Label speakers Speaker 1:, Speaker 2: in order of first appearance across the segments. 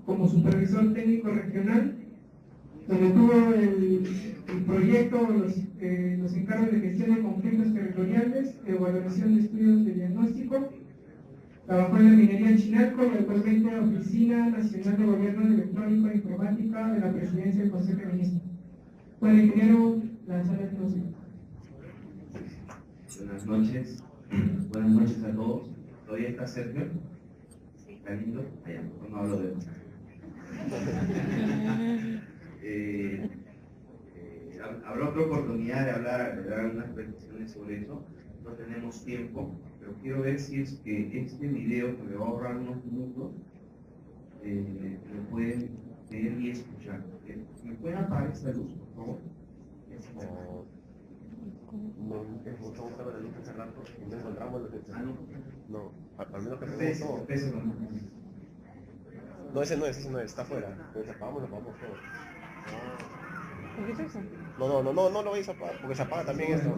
Speaker 1: como supervisor técnico regional, donde tuvo el proyecto, los encargos de gestión de conflictos territoriales, evaluación de estudios de diagnóstico. Trabajó en la minería Chinalco y actualmente en la Oficina Nacional de Gobierno Electrónico e Informática de la Presidencia del Consejo de Ministros. Bueno, ingeniero, la sala de negocio.
Speaker 2: Buenas noches. Buenas noches a todos. ¿Todavía está Sergio? ¿Está lindo? Allá, no hablo de eso. Habrá otra oportunidad de dar unas precisiones sobre eso. No tenemos tiempo, pero quiero ver si es que este video, que me va a ahorrar unos minutos, lo pueden ver y escuchar. ¿Me pueden apagar esta luz, por favor?
Speaker 3: No, estamos buscando la luz hace rato y no encontramos lo que tenemos. No, al menos que no, ese no es, está afuera. Pero si apagamos, lo apagamos todo.
Speaker 4: ¿Qué es eso?
Speaker 3: No lo vais a apagar, porque se apaga también esto.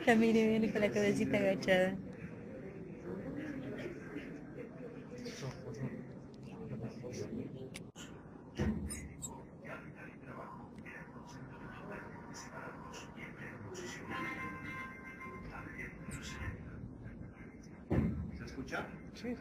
Speaker 4: La mire viene con la cabecita agachada.
Speaker 2: ¿Se escucha?
Speaker 4: Sí.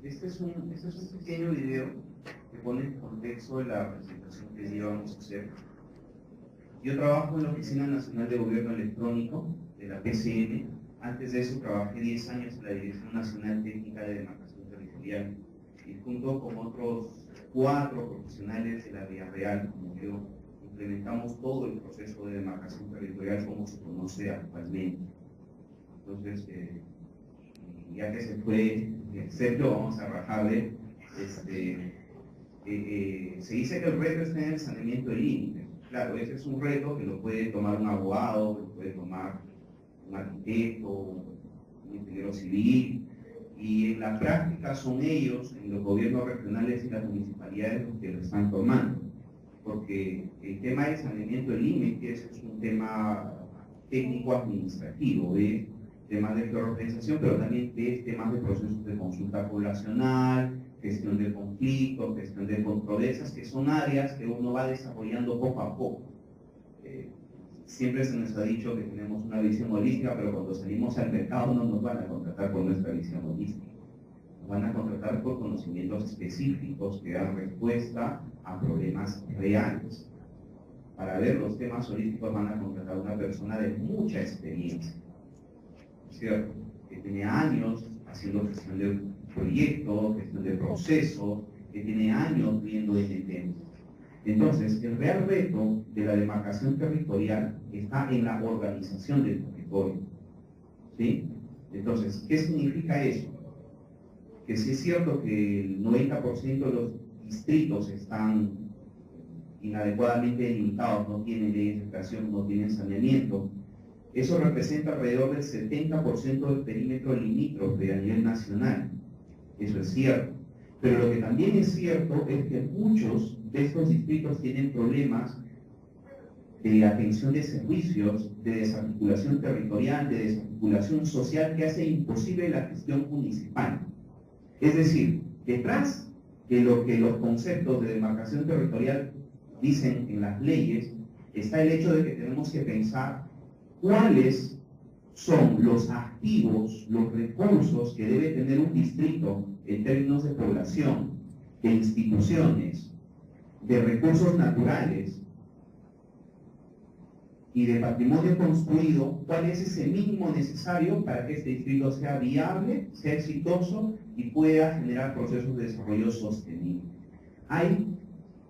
Speaker 2: Este es un pequeño video que pone en contexto de la presentación que íbamos a hacer. Yo trabajo en la Oficina Nacional de Gobierno Electrónico de la PCN. Antes de eso trabajé 10 años en la Dirección Nacional Técnica de Demarcación Territorial y junto con otros 4 profesionales de la Vía Real, como yo, implementamos todo el proceso de demarcación territorial como se conoce actualmente. Entonces, ya que se fue Sergio, vamos a rajarle. Se dice que el reto está en el saneamiento del límite. Claro, ese es un reto que lo puede tomar un abogado, lo puede tomar un arquitecto, un ingeniero civil, y en la práctica son ellos, en los gobiernos regionales y las municipalidades, los que lo están tomando, porque el tema del saneamiento del límite es un tema técnico-administrativo, de temas de georreferenciación, pero también de temas de procesos de consulta poblacional, gestión de conflictos, gestión de controversias, que son áreas que uno va desarrollando poco a poco. Siempre se nos ha dicho que tenemos una visión holística, pero cuando salimos al mercado no nos van a contratar por nuestra visión holística. Nos van a contratar por conocimientos específicos que dan respuesta a problemas reales. Para ver los temas holísticos van a contratar a una persona de mucha experiencia, ¿cierto? Que tiene años haciendo gestión de proyectos, gestión de procesos, que tiene años viendo este tema. Entonces, el real reto de la demarcación territorial está en la organización del territorio. ¿Sí? Entonces, ¿qué significa eso? Que sí es cierto que el 90% de los distritos están inadecuadamente delimitados, no tienen leyes de creación, no tienen saneamiento. Eso representa alrededor del 70% del perímetro limítrofe a nivel nacional. Eso es cierto. Pero lo que también es cierto es que muchos de estos distritos tienen problemas de atención de servicios, de desarticulación territorial, de desarticulación social que hace imposible la gestión municipal. Es decir, detrás de lo que los conceptos de demarcación territorial dicen en las leyes, está el hecho de que tenemos que pensar cuáles son los activos, los recursos que debe tener un distrito en términos de población, de instituciones, de recursos naturales y de patrimonio construido, cuál es ese mínimo necesario para que este distrito sea viable, sea exitoso y pueda generar procesos de desarrollo sostenible.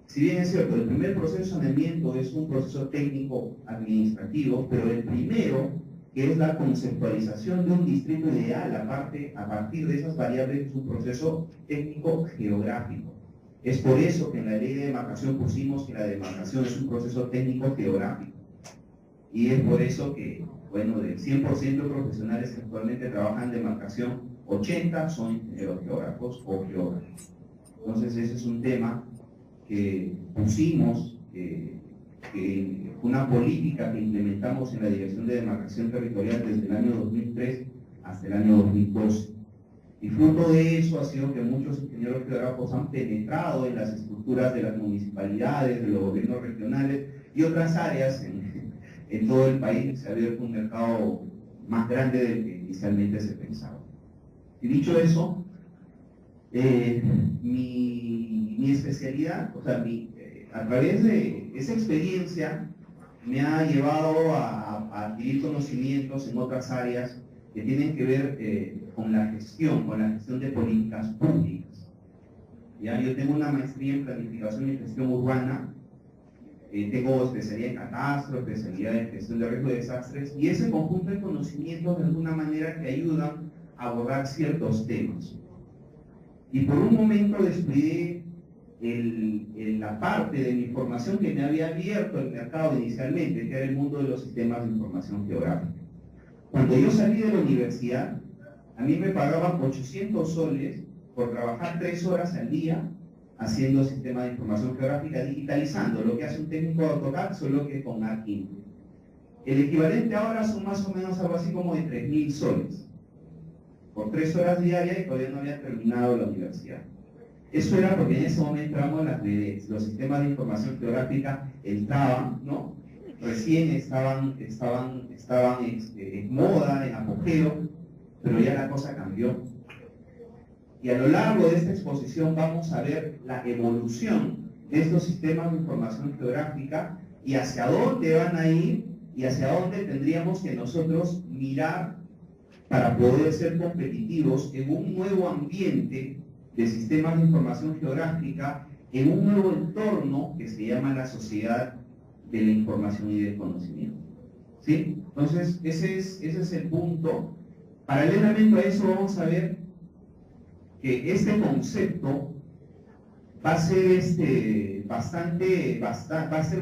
Speaker 2: Si bien es cierto, el primer proceso de saneamiento es un proceso técnico administrativo, pero el primero, que es la conceptualización de un distrito ideal, a partir de esas variables, es un proceso técnico geográfico. Es por eso que en la ley de demarcación pusimos que la demarcación es un proceso técnico geográfico. Y es por eso que, bueno, del 100% de profesionales que actualmente trabajan en demarcación, 80 son ingenieros geógrafos o geógrafos. Entonces ese es un tema que pusimos, una política que implementamos en la Dirección de Demarcación Territorial desde el año 2003 hasta el año 2012. Y fruto de eso ha sido que muchos ingenieros geógrafos han penetrado en las estructuras de las municipalidades, de los gobiernos regionales y otras áreas en todo el país. Se ha abierto un mercado más grande del que inicialmente se pensaba. Y dicho eso, mi especialidad, o sea, a través de esa experiencia me ha llevado a adquirir conocimientos en otras áreas que tienen que ver con la gestión de políticas públicas. ¿Ya? Yo tengo una maestría en planificación y gestión urbana, tengo especialidad en catastro, especialidad en gestión de riesgo de desastres, y ese conjunto de conocimientos de alguna manera que ayudan a abordar ciertos temas. Y por un momento descuidé la parte de mi formación que me había abierto el mercado inicialmente, que era el mundo de los sistemas de información geográfica. Cuando yo salí de la universidad, a mí me pagaban 800 soles por trabajar 3 horas al día haciendo sistemas de información geográfica, digitalizando lo que hace un técnico de AutoCAD, solo que con ArcInfo. El equivalente ahora son más o menos algo así como de 3.000 soles por 3 horas diarias y todavía no había terminado la universidad. Eso era porque en ese momento éramos las BDs, los sistemas de información geográfica entraban, ¿no? Recién estaban en moda, en apogeo, pero ya la cosa cambió. Y a lo largo de esta exposición vamos a ver la evolución de estos sistemas de información geográfica y hacia dónde van a ir y hacia dónde tendríamos que nosotros mirar para poder ser competitivos en un nuevo ambiente de sistemas de información geográfica, en un nuevo entorno que se llama la sociedad de la información y del conocimiento. ¿Sí? Entonces, ese es el punto. Paralelamente a eso vamos a ver que este concepto va a ser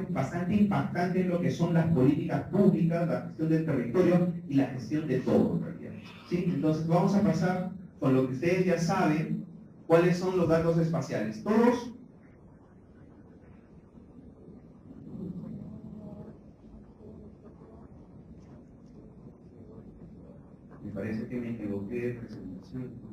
Speaker 2: bastante impactante en lo que son las políticas públicas, la gestión del territorio y la gestión de todo en realidad. ¿Sí? Entonces vamos a pasar con lo que ustedes ya saben, cuáles son los datos espaciales. Todos me parece que me equivoqué de presentación.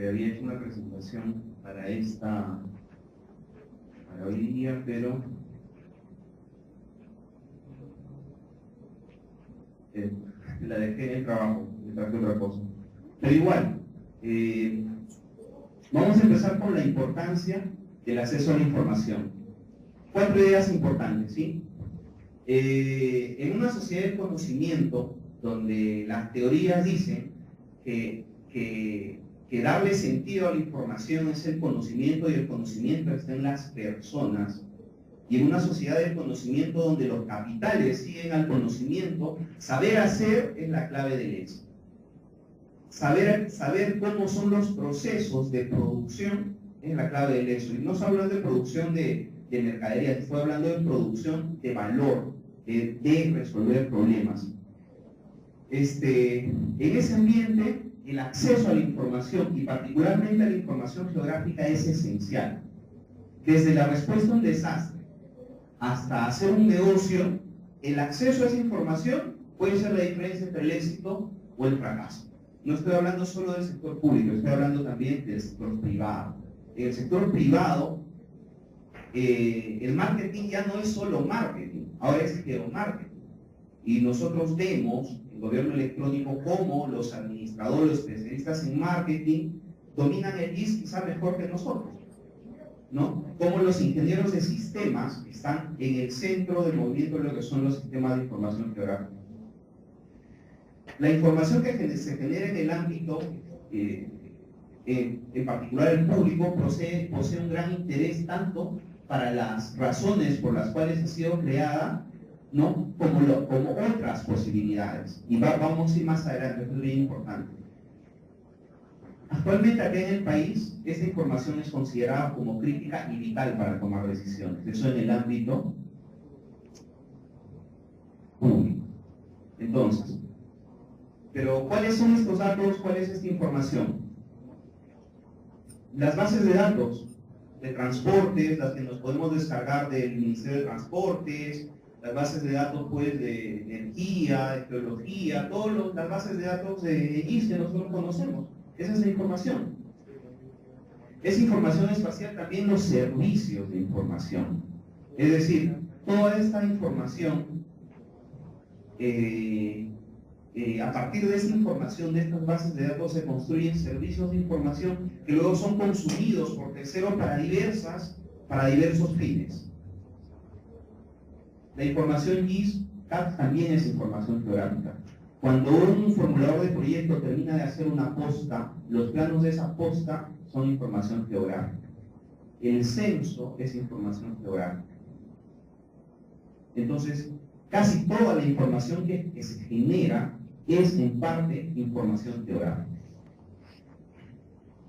Speaker 2: Había hecho una presentación para hoy día, pero la dejé en el trabajo, me traje otra cosa. Pero igual, Vamos a empezar con la importancia del acceso a la información. 4 ideas importantes, ¿sí? En una sociedad de conocimiento, donde las teorías dicen que darle sentido a la información es el conocimiento y el conocimiento está en las personas, y en una sociedad de conocimiento donde los capitales siguen al conocimiento, saber hacer es la clave del éxito. Saber cómo son los procesos de producción es la clave del éxito. Y no estoy hablando de producción de mercadería, estoy hablando de producción de valor, de resolver problemas. En ese ambiente, el acceso a la información, y particularmente a la información geográfica, es esencial. Desde la respuesta a un desastre hasta hacer un negocio, el acceso a esa información puede ser la diferencia entre el éxito o el fracaso. No estoy hablando solo del sector público, estoy hablando también del sector privado. En el sector privado, el marketing ya no es solo marketing, ahora es geomarketing. Y nosotros vemos, el gobierno electrónico, cómo los administradores, los especialistas en marketing, dominan el GIS quizá mejor que nosotros, ¿no? Como los ingenieros de sistemas están en el centro del movimiento de lo que son los sistemas de información geográfica. La información que se genera en el ámbito, en particular el público, posee un gran interés tanto para las razones por las cuales ha sido creada, ¿no? como otras posibilidades. Y vamos a ir más adelante, esto es bien importante. Actualmente aquí en el país, esta información es considerada como crítica y vital para tomar decisiones. Eso en el ámbito público. Entonces, pero ¿cuáles son estos datos? ¿Cuál es esta información? Las bases de datos de transportes, las que nos podemos descargar del Ministerio de Transportes, las bases de datos pues, de energía, de geología, todas las bases de datos de IS que nosotros conocemos. Esa es la información. Es información espacial también los servicios de información. Es decir, toda esta información, a partir de esta información, de estas bases de datos, se construyen servicios de información que luego son consumidos por terceros para diversos fines. La información GIS también es información geográfica. Cuando un formulador de proyecto termina de hacer una posta, los planos de esa posta son información geográfica. El censo es información geográfica. Entonces, casi toda la información que se genera es en parte información geográfica.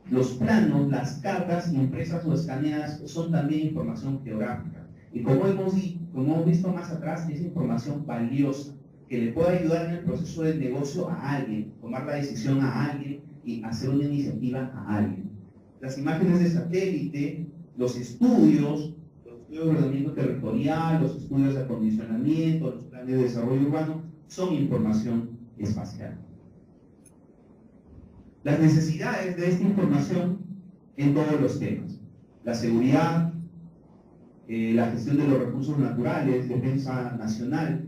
Speaker 2: Los planos, las cartas impresas o escaneadas son también información geográfica. Y como hemos visto más atrás, es información valiosa que le puede ayudar en el proceso del negocio a alguien, tomar la decisión a alguien y hacer una iniciativa a alguien. Las imágenes de satélite, los estudios de ordenamiento territorial, los estudios de acondicionamiento, los planes de desarrollo urbano, son información espacial. Las necesidades de esta información en todos los temas: la seguridad, la gestión de los recursos naturales, defensa nacional,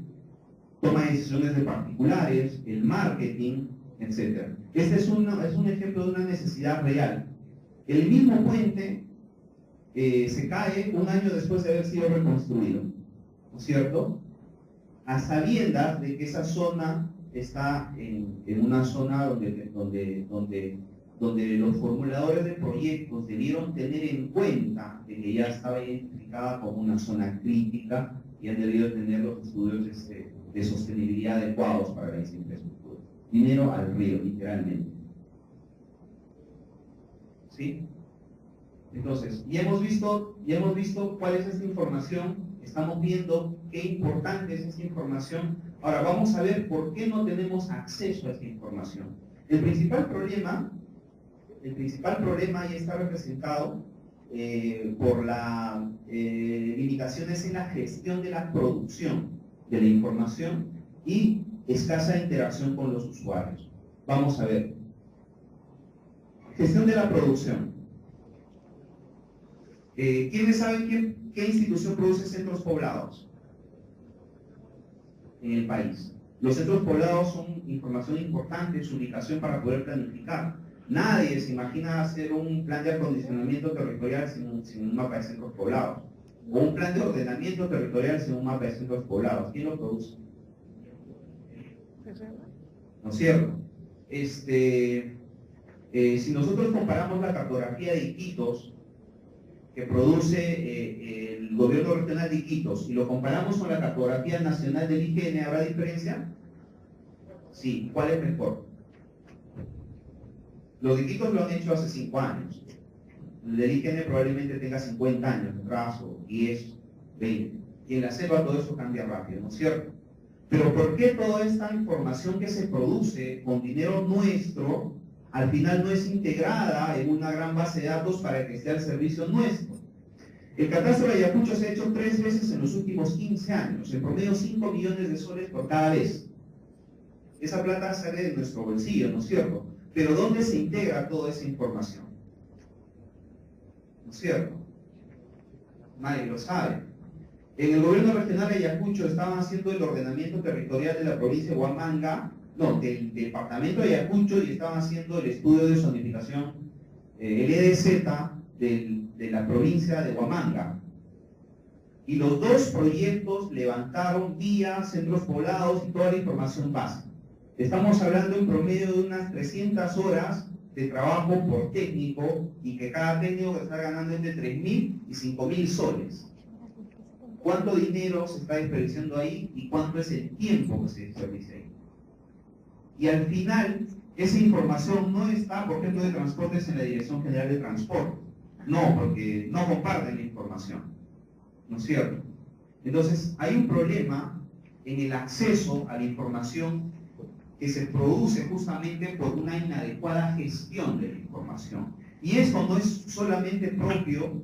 Speaker 2: toma de decisiones de particulares, el marketing, etc. Este es un ejemplo de una necesidad real. El mismo puente se cae un año después de haber sido reconstruido, ¿no es cierto? A sabiendas de que esa zona está en una zona donde los formuladores de proyectos debieron tener en cuenta de que ya estaba identificada como una zona crítica y han debido tener los estudios de sostenibilidad adecuados para esa infraestructura. Dinero al río, literalmente. ¿Sí? Entonces, ya hemos visto cuál es esta información, estamos viendo qué importante es esta información. Ahora vamos a ver por qué no tenemos acceso a esta información. El principal problema ya está representado por las limitaciones en la gestión de la producción de la información y escasa interacción con los usuarios. Vamos a ver. Gestión de la producción. ¿Quiénes saben qué institución produce centros poblados en el país? Los centros poblados son información importante, su ubicación para poder planificar. Nadie se imagina hacer un plan de acondicionamiento territorial sin un mapa de centros poblados. O un plan de ordenamiento territorial sin un mapa de centros poblados. ¿Quién lo produce? ¿No es cierto? Si nosotros comparamos la cartografía de Iquitos que produce el gobierno regional de Iquitos y lo comparamos con la cartografía nacional del IGN, ¿habrá diferencia? Sí. ¿Cuál es mejor? Los de Iquitos lo han hecho hace 5 años. El del IGN probablemente tenga 50 años de trazo, 10, 20. Y en la selva todo eso cambia rápido, ¿no es cierto? Pero ¿por qué toda esta información que se produce con dinero nuestro al final no es integrada en una gran base de datos para que esté al servicio nuestro? El catastro de Ayacucho se ha hecho 3 veces en los últimos 15 años, en promedio 5 millones de soles por cada vez. Esa plata sale de nuestro bolsillo, ¿no es cierto? Pero ¿dónde se integra toda esa información? ¿No es cierto? Nadie lo sabe. En el gobierno regional de Ayacucho estaban haciendo el ordenamiento territorial de la provincia de Huamanga, no, del departamento de Ayacucho, y estaban haciendo el estudio de zonificación, el EDZ de la provincia de Huamanga. Y los 2 proyectos levantaron vía centros poblados y toda la información básica. Estamos hablando en promedio de unas 300 horas de trabajo por técnico y que cada técnico está ganando entre 3.000 y 5.000 soles. ¿Cuánto dinero se está desperdiciando ahí y cuánto es el tiempo que se desperdicia ahí? Y al final, esa información no está, por ejemplo, de transportes en la Dirección General de Transporte. No, porque no comparten la información. ¿No es cierto? Entonces, hay un problema en el acceso a la información que se produce justamente por una inadecuada gestión de la información. Y esto no es solamente propio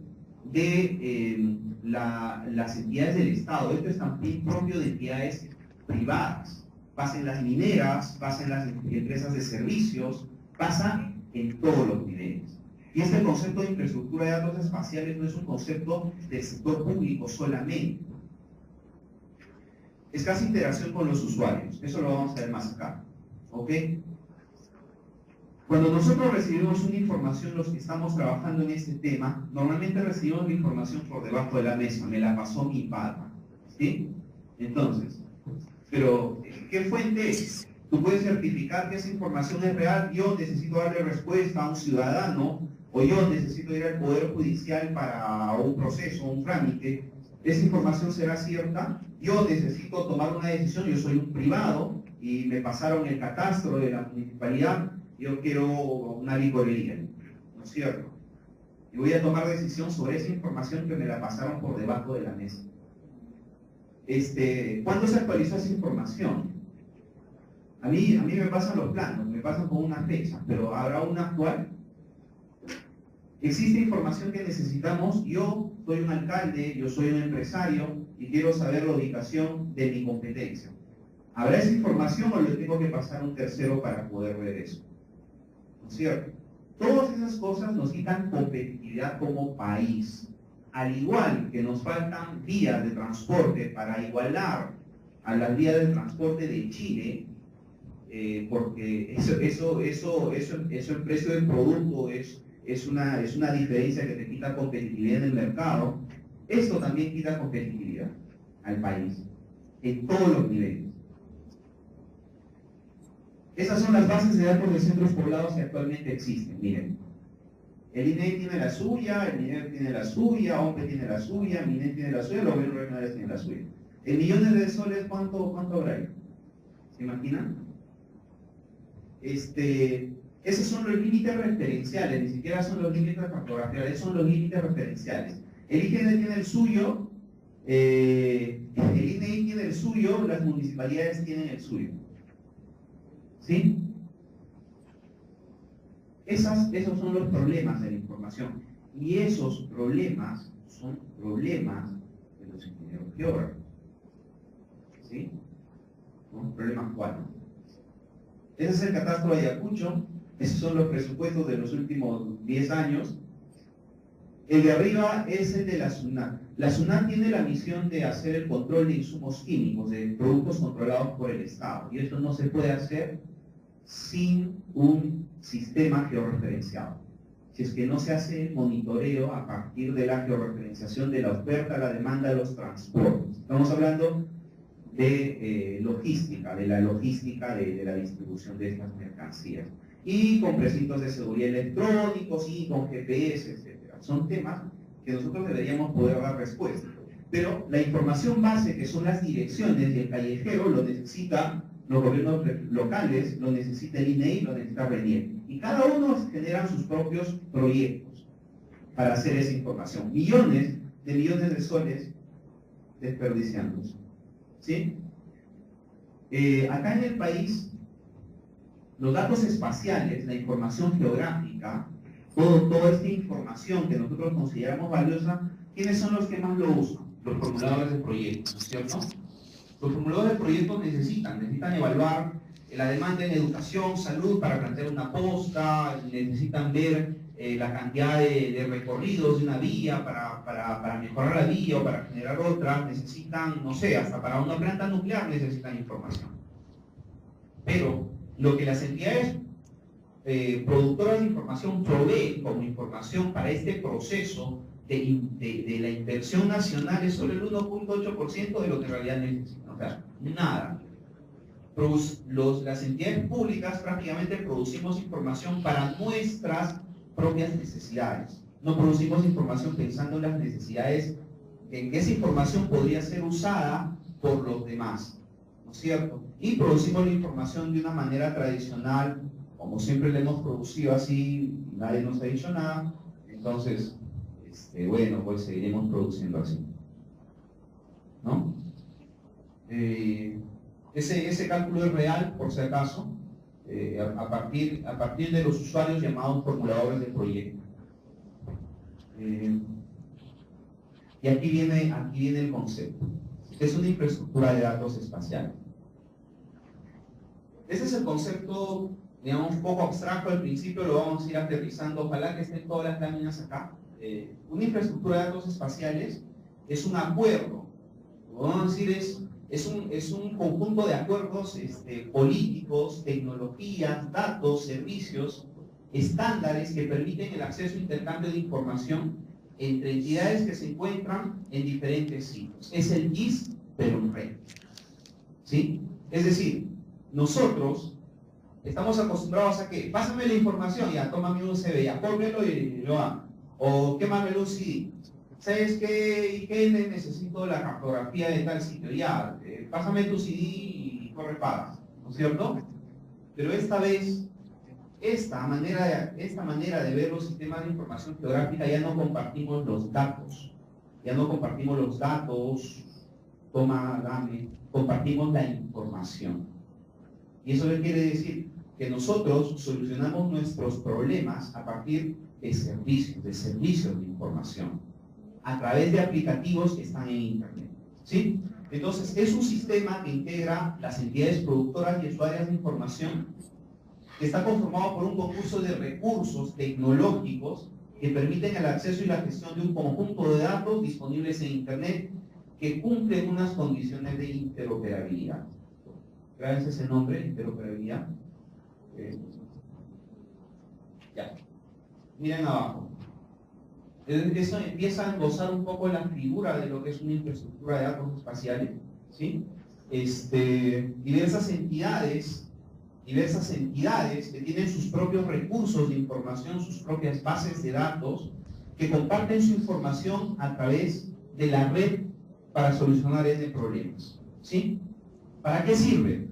Speaker 2: de las entidades del Estado, esto es también propio de entidades privadas. Pasa en las mineras, pasa en las empresas de servicios, pasa en todos los niveles. Y este concepto de infraestructura de datos espaciales no es un concepto del sector público solamente. Es casi interacción con los usuarios, eso lo vamos a ver más acá. ¿Ok? Cuando nosotros recibimos una información, los que estamos trabajando en este tema, normalmente recibimos la información por debajo de la mesa, me la pasó mi pata. ¿Sí? Entonces, pero ¿qué fuente es? Tú puedes certificar que esa información es real, yo necesito darle respuesta a un ciudadano, o yo necesito ir al Poder Judicial para un proceso, un trámite, esa información será cierta, yo necesito tomar una decisión, yo soy un privado, y me pasaron el catastro de la municipalidad, yo quiero una licorería, ¿no es cierto? Y voy a tomar decisión sobre esa información que me la pasaron por debajo de la mesa. ¿Cuándo se actualizó esa información? A mí me pasan los planos, me pasan con una fecha, pero ¿habrá una actual? Existe información que necesitamos, yo soy un alcalde, yo soy un empresario y quiero saber la ubicación de mi competencia. ¿Habrá esa información o le tengo que pasar a un tercero para poder ver eso? ¿No es cierto? Todas esas cosas nos quitan competitividad como país. Al igual que nos faltan vías de transporte para igualar a las vías de transporte de Chile, porque eso el precio del producto es una diferencia que te quita competitividad en el mercado. Esto también quita competitividad al país, en todos los niveles. Esas son las bases de datos de centros poblados que actualmente existen. Miren, el INEI tiene la suya, el MINER tiene la suya, OMPE tiene la suya, MINER tiene la suya, los gobiernos regionales tienen la suya. En millones de soles, ¿cuánto habrá ahí? ¿Se imaginan? Esos son los límites referenciales, ni siquiera son los límites cartografiales, son los límites referenciales. El IGN tiene el suyo, el INEI tiene el suyo, las municipalidades tienen el suyo. ¿Sí? Esos son los problemas de la información. Y esos problemas son problemas de los ingenieros geógrafos. ¿Sí? ¿No? Problemas 4. Ese es el catastro de Ayacucho. Esos son los presupuestos de los últimos 10 años. El de arriba es el de la SUNAT. La SUNAT tiene la misión de hacer el control de insumos químicos, de productos controlados por el Estado. Y esto no se puede hacer sin un sistema georreferenciado. Si es que no se hace monitoreo a partir de la georreferenciación de la oferta, la demanda, de los transportes. Estamos hablando de logística, de la logística de la distribución de estas mercancías. Y con precintos de seguridad electrónicos y con GPS, etc. Son temas que nosotros deberíamos poder dar respuesta. Pero la información base, que son las direcciones y el callejero, lo necesitan los gobiernos locales, lo necesita el INEI, lo necesita RENIEC. Y cada uno genera sus propios proyectos para hacer esa información. Millones de soles desperdiciándose. ¿Sí? Acá en el país, los datos espaciales, la información geográfica, toda esta información que nosotros consideramos valiosa, ¿quiénes son los que más lo usan? Los formuladores de proyectos, ¿cierto? Los formuladores de proyectos necesitan evaluar la demanda en educación, salud para plantear una posta, necesitan ver la cantidad de recorridos de una vía para mejorar la vía o para generar otra, necesitan, no sé, hasta para una planta nuclear necesitan información. Pero lo que las entidades productoras de información proveen como información para este proceso de la inversión nacional es solo el 1.8% de lo que en realidad necesitan, o sea, nada. Las entidades públicas prácticamente producimos información para nuestras propias necesidades. No producimos información pensando en las necesidades, en que esa información podría ser usada por los demás, ¿no es cierto? Y producimos la información de una manera tradicional, como siempre la hemos producido así, nadie nos ha dicho nada, entonces, bueno, pues seguiremos produciendo así, ¿no? Ese cálculo es real, por si acaso, a partir de los usuarios llamados formuladores de proyecto. Y aquí viene el concepto. Es una infraestructura de datos espaciales. Ese es el concepto, digamos, un poco abstracto al principio, lo vamos a ir aterrizando, ojalá que estén todas las láminas acá. Una infraestructura de datos espaciales es un acuerdo, vamos a decir, es un conjunto de acuerdos políticos, tecnologías, datos, servicios, estándares que permiten el acceso e intercambio de información entre entidades que se encuentran en diferentes sitios. Es el GIS, pero en red. ¿Sí? Es decir, nosotros estamos acostumbrados a que, pásame la información, ya, toma mi USB, ya, córrelo y lo hago. O quémame un CD. ¿Sabes qué necesito la cartografía de tal sitio? Ya, pásame tu CD y corre pagas, ¿no es cierto? Pero esta vez, esta manera de ver los sistemas de información geográfica, ya no compartimos los datos. Ya no compartimos los datos, toma, dame, compartimos la información. Y eso quiere decir que nosotros solucionamos nuestros problemas a partir de servicios de información, a través de aplicativos que están en Internet. ¿Sí? Entonces, es un sistema que integra las entidades productoras y usuarias de información, que está conformado por un concurso de recursos tecnológicos que permiten el acceso y la gestión de un conjunto de datos disponibles en Internet que cumplen unas condiciones de interoperabilidad. Grábense ese nombre, interoperabilidad. Ya. Miren abajo. Eso empieza a englosar un poco la figura de lo que es una infraestructura de datos espaciales, ¿sí? Diversas entidades que tienen sus propios recursos de información, sus propias bases de datos, que comparten su información a través de la red para solucionar N problemas, ¿sí? ¿Para qué sirve?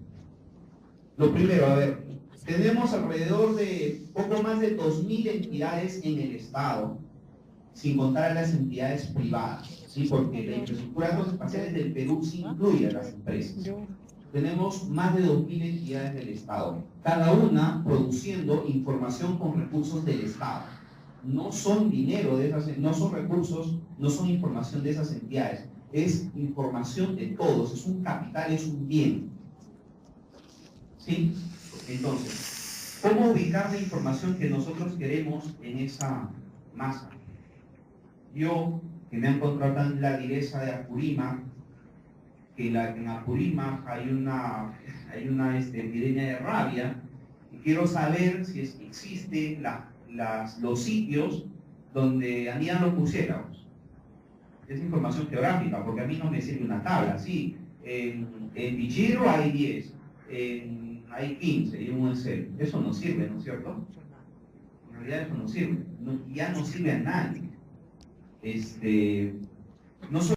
Speaker 2: Lo primero, a ver, tenemos alrededor de poco más de 2.000 entidades en el Estado, sin contar a las entidades privadas, ¿sí? Porque la infraestructura de datos espaciales del Perú sí incluye a las empresas. Tenemos más de 2.000 entidades del Estado, cada una produciendo información con recursos del Estado. No son dinero de esas, no son recursos, no son información de esas entidades, es información de todos, es un capital, es un bien. ¿Sí? Entonces, ¿cómo ubicar la información que nosotros queremos en esa masa? Yo, que me han contratado en la direza de Apurímac, que en Apurímac hay una epidemia de rabia, Y quiero saber si existen los sitios donde anidan los murciélagos. Es información geográfica, porque a mí no me sirve una tabla. Sí, en Pichero hay 10, hay 15 y un Excel. Eso no sirve, ¿no es cierto? En realidad eso no sirve. Ya no sirve a nadie. No solo